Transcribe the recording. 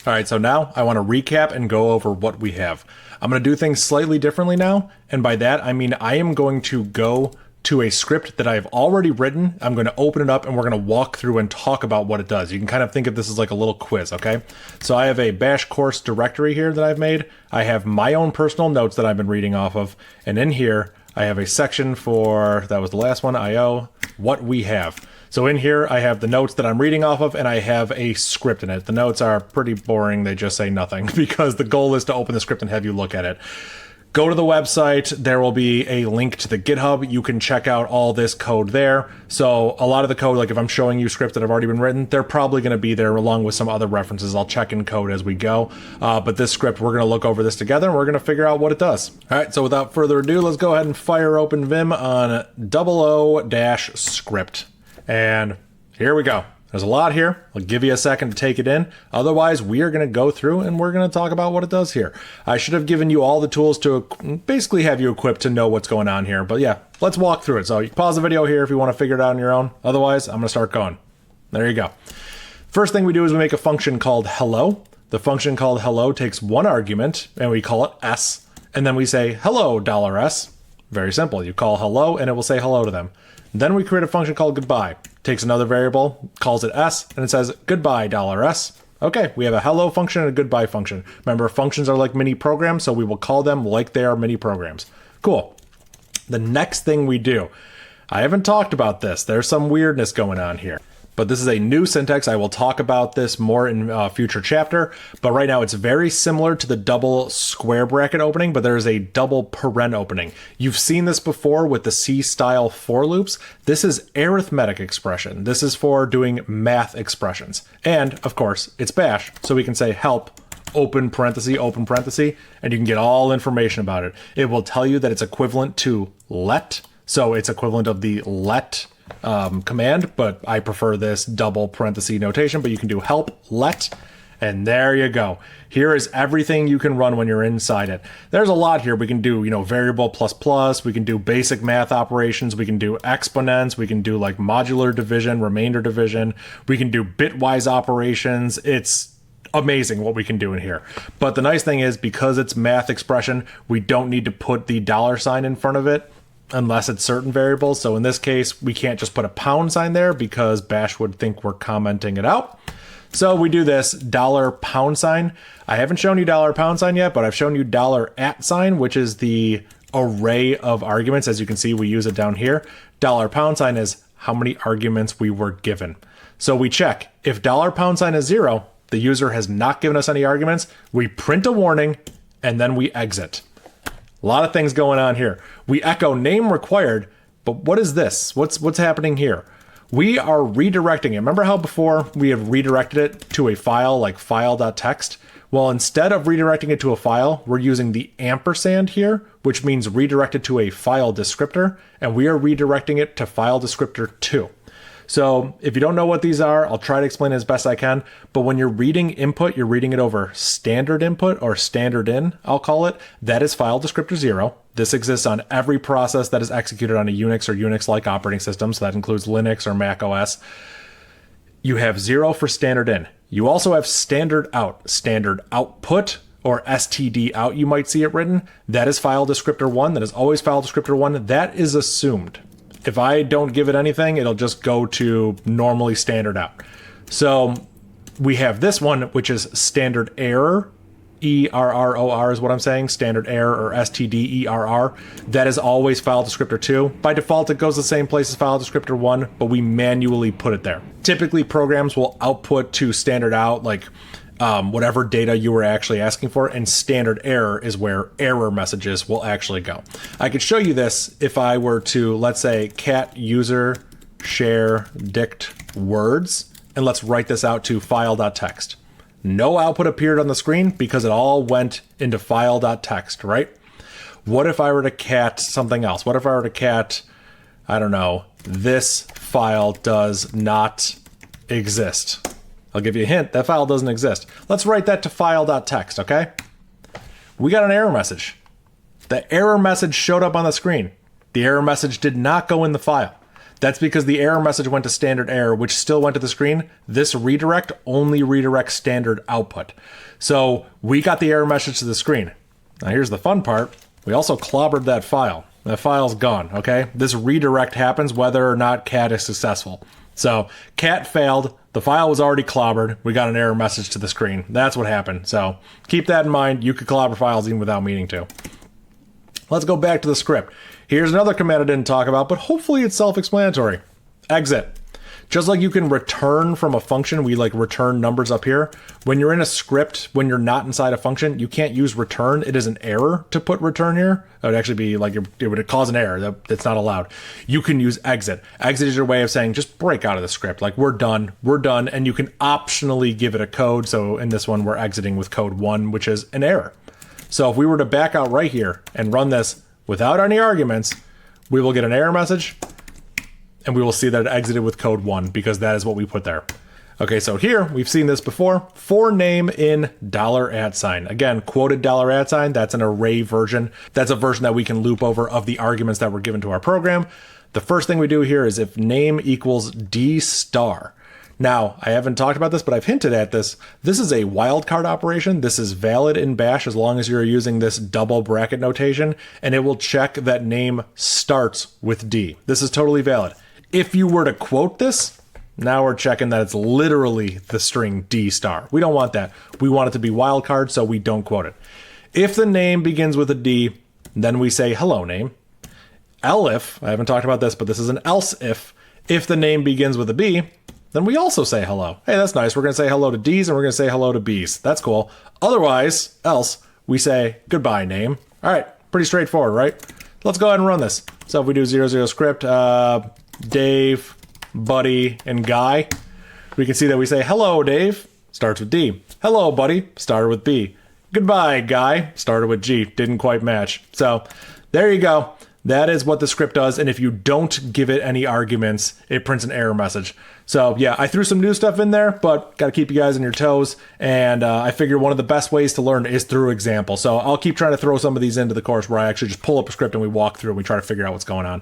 All right, so now I want to recap and go over what we have. I'm going to do things slightly differently now, and by that I mean I am going to go to a script that I've already written. I'm going to open it up and we're going to walk through and talk about what it does. You can kind of think of this as like a little quiz, okay? So I have a bash course directory here that I've made. I have my own personal notes that I've been reading off of, and in here I have a section for, that was the last one, IO, what we have. So in here, I have the notes that I'm reading off of, and I have a script in it. The notes are pretty boring. They just say nothing because the goal is to open the script and have you look at it. Go to the website. There will be a link to the GitHub. You can check out all this code there. So a lot of the code, like if I'm showing you scripts that have already been written, they're probably going to be there along with some other references. I'll check in code as we go. But this script, we're going to look over this together and we're going to figure out what it does. All right, so without further ado, let's go ahead and fire open Vim on 00-script. And here we go. There's a lot here. I'll give you a second to take it in. Otherwise, we are going to go through and we're going to talk about what it does here. I should have given you all the tools to basically have you equipped to know what's going on here. But yeah, let's walk through it. So you pause the video here if you want to figure it out on your own. Otherwise, I'm going to start going. There you go. First thing we do is we make a function called hello. The function called hello takes one argument and we call it s. And then we say hello $s. Very simple. You call hello and it will say hello to them. Then we create a function called goodbye. Takes another variable, calls it s, and it says goodbye $s. Okay, we have a hello function and a goodbye function. Remember, functions are like mini programs, so we will call them like they are mini programs. Cool. The next thing we do, I haven't talked about this. There's some weirdness going on here. But this is a new syntax. I will talk about this more in a future chapter. But right now it's very similar to the double square bracket opening, but there's a double paren opening. You've seen this before with the C-style for loops. This is arithmetic expression. This is for doing math expressions. And of course, it's bash. So we can say help, open parenthesis, and you can get all information about it. It will tell you that it's equivalent to let. So it's equivalent of the let command, but I prefer this double parenthesis notation, but you can do help let, and there you go. Here is everything you can run when you're inside it. There's a lot here. We can do, variable plus plus, we can do basic math operations, we can do exponents, we can do like modular division, remainder division, we can do bitwise operations. It's amazing what we can do in here. But the nice thing is, because it's math expression, we don't need to put the $sign in front of it unless it's certain variables. So in this case, we can't just put a £sign there because bash would think we're commenting it out. So we do this $sign. I haven't shown you $sign yet, but I've shown you $@, which is the array of arguments. As you can see, we use it down here. $sign is how many arguments we were given. So we check. If $sign is 0, the user has not given us any arguments. We print a warning and then we exit. A lot of things going on here. We echo name required, but what is this? What's happening here? We are redirecting it. Remember how before we have redirected it to a file like file.txt? Well, instead of redirecting it to a file, we're using the ampersand here, which means redirected to a file descriptor, and we are redirecting it to file descriptor 2. So if you don't know what these are, I'll try to explain it as best I can. But when you're reading input, you're reading it over standard input or standard in, I'll call it. That is file descriptor 0. This exists on every process that is executed on a Unix or Unix-like operating system. So that includes Linux or Mac OS. You have 0 for standard in. You also have standard out, standard output, or std out, you might see it written. That is file descriptor 1. That is always file descriptor 1. That is assumed. If I don't give it anything, it'll just go to normally standard out. So we have this one, which is standard error. ERROR is what I'm saying. Standard error or STDERR. That is always file descriptor 2. By default, it goes the same place as file descriptor 1, but we manually put it there. Typically, programs will output to standard out, like whatever data you were actually asking for, and standard error is where error messages will actually go. I could show you this if I were to, let's say, cat user share dict words, and let's write this out to file.txt. No output appeared on the screen because it all went into file.txt, right? What if I were to cat something else? What if I were to cat, I don't know, this file does not exist? I'll give you a hint, that file doesn't exist. Let's write that to file.txt, okay? We got an error message. The error message showed up on the screen. The error message did not go in the file. That's because the error message went to standard error, which still went to the screen. This redirect only redirects standard output. So we got the error message to the screen. Now here's the fun part. We also clobbered that file. That file's gone, okay? This redirect happens whether or not cat is successful. So cat failed. The file was already clobbered. We got an error message to the screen. That's what happened. So keep that in mind. You could clobber files even without meaning to. Let's go back to the script. Here's another command I didn't talk about, but hopefully it's self-explanatory. Exit. Just like you can return from a function, we like return numbers up here. When you're in a script, when you're not inside a function, you can't use return. It is an error to put return here. It would actually be like, it would cause an error. That's not allowed. You can use exit. Exit is your way of saying, just break out of the script. Like we're done, and you can optionally give it a code. So in this one, we're exiting with code 1, which is an error. So if we were to back out right here and run this without any arguments, we will get an error message. And we will see that it exited with code 1 because that is what we put there. Okay, so here, we've seen this before. For name in $@. Again, quoted $@, that's an array version. That's a version that we can loop over of the arguments that were given to our program. The first thing we do here is if name equals D star. Now, I haven't talked about this, but I've hinted at this. This is a wildcard operation. This is valid in Bash as long as you're using this double bracket notation, and it will check that name starts with D. This is totally valid. If you were to quote this, now we're checking that it's literally the string D star. We don't want that. We want it to be wildcard, so we don't quote it. If the name begins with a D, then we say hello name. Elif, I haven't talked about this, but this is an else if the name begins with a B, then we also say hello. Hey, that's nice. We're going to say hello to D's and we're going to say hello to B's. That's cool. Otherwise, else, we say goodbye name. All right, pretty straightforward, right? Let's go ahead and run this. So if we do 00 script, Dave, Buddy, and Guy, we can see that we say hello Dave, starts with D. Hello Buddy, started with B. Goodbye Guy, started with G. Didn't quite match. So there you go. That is what the script does, and if you don't give it any arguments, it prints an error message. So yeah, I threw some new stuff in there, but got to keep you guys on your toes, and I figure one of the best ways to learn is through example. So I'll keep trying to throw some of these into the course where I actually just pull up a script and we walk through and we try to figure out what's going on.